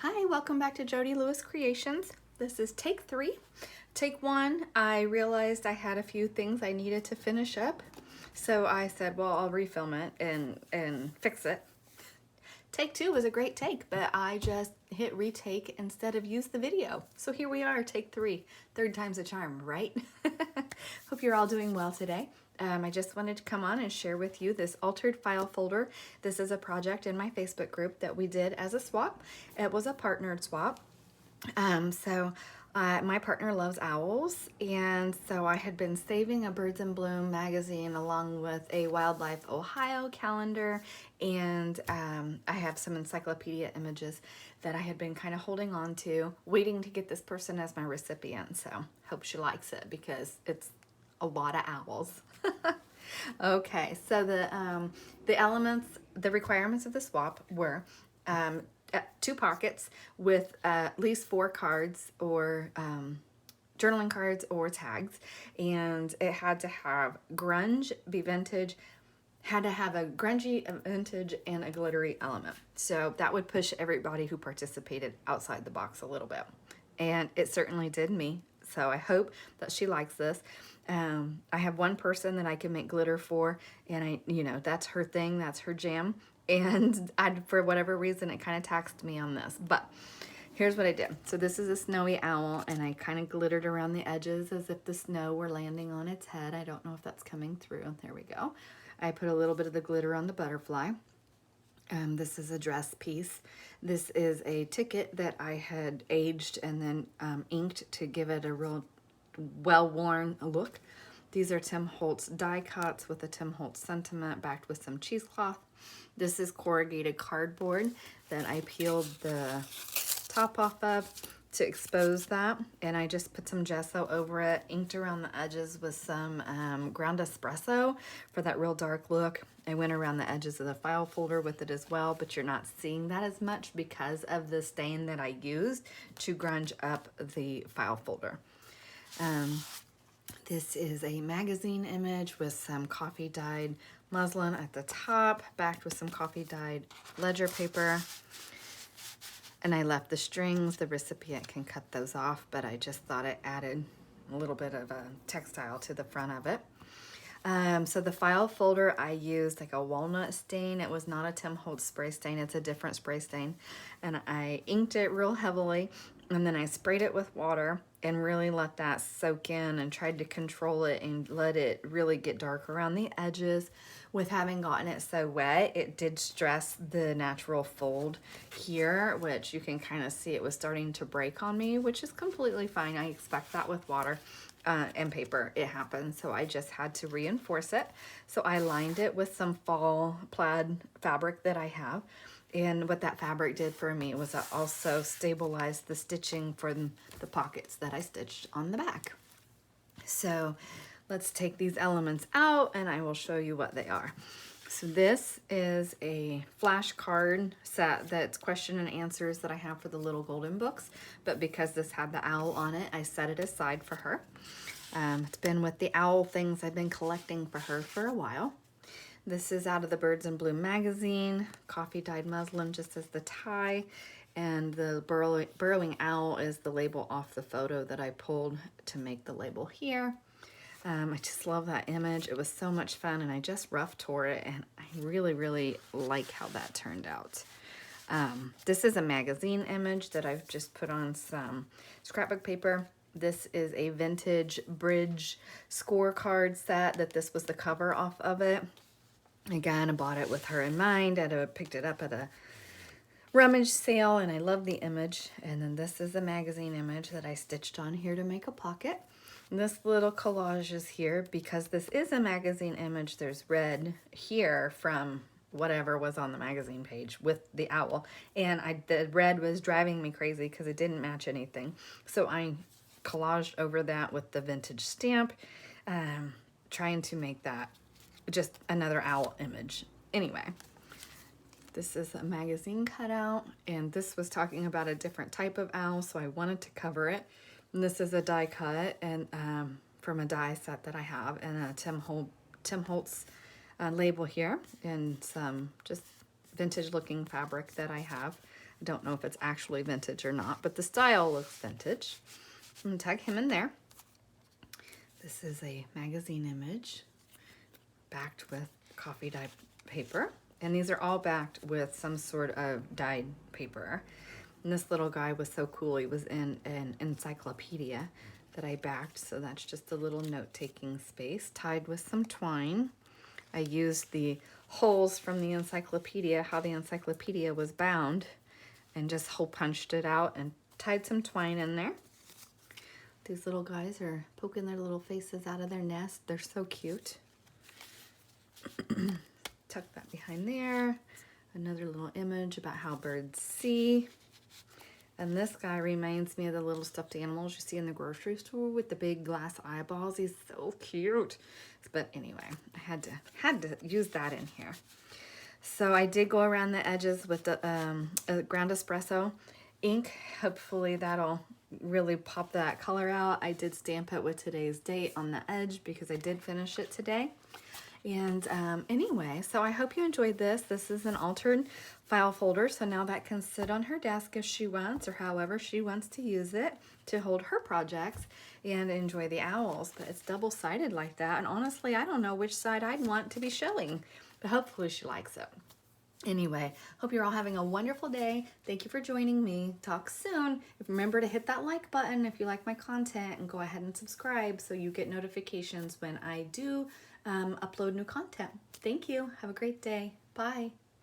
Hi, welcome back to Jody Lewis Creations. This is take 3. Take 1, I realized I had a few things I needed to finish up. So I said, well, I'll refilm it and fix it. Take 2 was a great take, but I just hit retake instead of use the video. So here we are, take 3. Third time's a charm, right? Hope you're all doing well today. I just wanted to come on and share with you this altered file folder. This is a project in my Facebook group that we did as a swap. It was a partnered swap. My partner loves owls, and so I had been saving a Birds in Bloom magazine along with a Wildlife Ohio calendar, and I have some encyclopedia images that I had been kind of holding on to, waiting to get this person as my recipient. So hope she likes it because it's a lot of owls. Okay, so the elements, the requirements of the swap were 2 pockets with at least 4 cards or journaling cards or tags, and it had to have grunge, be vintage, had to have a grungy, a vintage, and a glittery element. So that would push everybody who participated outside the box a little bit, and it certainly did me. So I hope that she likes this. I have one person that I can make glitter for, and that's her thing, that's her jam. And for whatever reason, it kind of taxed me on this. But here's what I did. So this is a snowy owl, and I kind of glittered around the edges as if the snow were landing on its head. I don't know if that's coming through. There we go. I put a little bit of the glitter on the butterfly. This is a dress piece. This is a ticket that I had aged and then inked to give it a real well-worn look. These are Tim Holtz die cuts with a Tim Holtz sentiment backed with some cheesecloth. This is corrugated cardboard that I peeled the top off of to expose that, and I just put some gesso over it, inked around the edges with some ground espresso for that real dark look. I went around the edges of the file folder with it as well, but you're not seeing that as much because of the stain that I used to grunge up the file folder. This is a magazine image with some coffee dyed muslin at the top, backed with some coffee dyed ledger paper. And I left the strings. The recipient can cut those off, but I just thought it added a little bit of a textile to the front of it. So the file folder, I used like a walnut stain. It was not a Tim Holtz spray stain. It's a different spray stain. And I inked it real heavily, and then I sprayed it with water and really let that soak in and tried to control it and let it really get dark around the edges. With having gotten it so wet, it did stress the natural fold here, which you can kind of see it was starting to break on me, which is completely fine. I expect that with water and paper. It happens, so I just had to reinforce it. So I lined it with some fall plaid fabric that I have. And what that fabric did for me was it also stabilized the stitching for the pockets that I stitched on the back. So let's take these elements out and I will show you what they are. So this is a flashcard set that's question and answers that I have for the Little Golden Books, but because this had the owl on it, I set it aside for her. It's been with the owl things I've been collecting for her for a while. This is out of the Birds in Bloom magazine, coffee dyed muslin just as the tie, and the burrowing owl is the label off the photo that I pulled to make the label here. I just love that image. It was so much fun, and I just rough tore it, and I really, really like how that turned out. This is a magazine image that I've just put on some scrapbook paper. This is a vintage bridge scorecard set that this was the cover off of it. Again, I bought it with her in mind. I picked it up at a rummage sale, and I love the image. And then this is a magazine image that I stitched on here to make a pocket. And this little collage is here because this is a magazine image. There's red here from whatever was on the magazine page with the owl. And the red was driving me crazy because it didn't match anything. So I collaged over that with the vintage stamp, trying to make that just another owl image. Anyway, this is a magazine cutout, and this was talking about a different type of owl, so I wanted to cover it. And this is a die cut and from a die set that I have, and a Tim Holtz label here, and some just vintage looking fabric that I have. I don't know if it's actually vintage or not, but the style looks vintage. I'm gonna tag him in there. This is a magazine image backed with coffee dyed paper. And these are all backed with some sort of dyed paper. And this little guy was so cool. He was in an encyclopedia that I backed. So that's just a little note-taking space tied with some twine. I used the holes from the encyclopedia, how the encyclopedia was bound, and just hole punched it out and tied some twine in there. These little guys are poking their little faces out of their nest. They're so cute. Tuck that behind there. Another little image about how birds see. And this guy reminds me of the little stuffed animals you see in the grocery store with the big glass eyeballs. He's so cute. But anyway, I had to use that in here. So I did go around the edges with the ground espresso ink. Hopefully that'll really pop that color out. I did stamp it with today's date on the edge because I did finish it today. And anyway, so I hope you enjoyed this. This is an altered file folder, so now that can sit on her desk if she wants, or however she wants to use it to hold her projects and enjoy the owls. But it's double-sided like that, and honestly, I don't know which side I'd want to be showing, but hopefully she likes it. Anyway, hope you're all having a wonderful day. Thank you for joining me. Talk soon. Remember to hit that like button if you like my content, and go ahead and subscribe so you get notifications when I do upload new content. Thank you. Have a great day. Bye.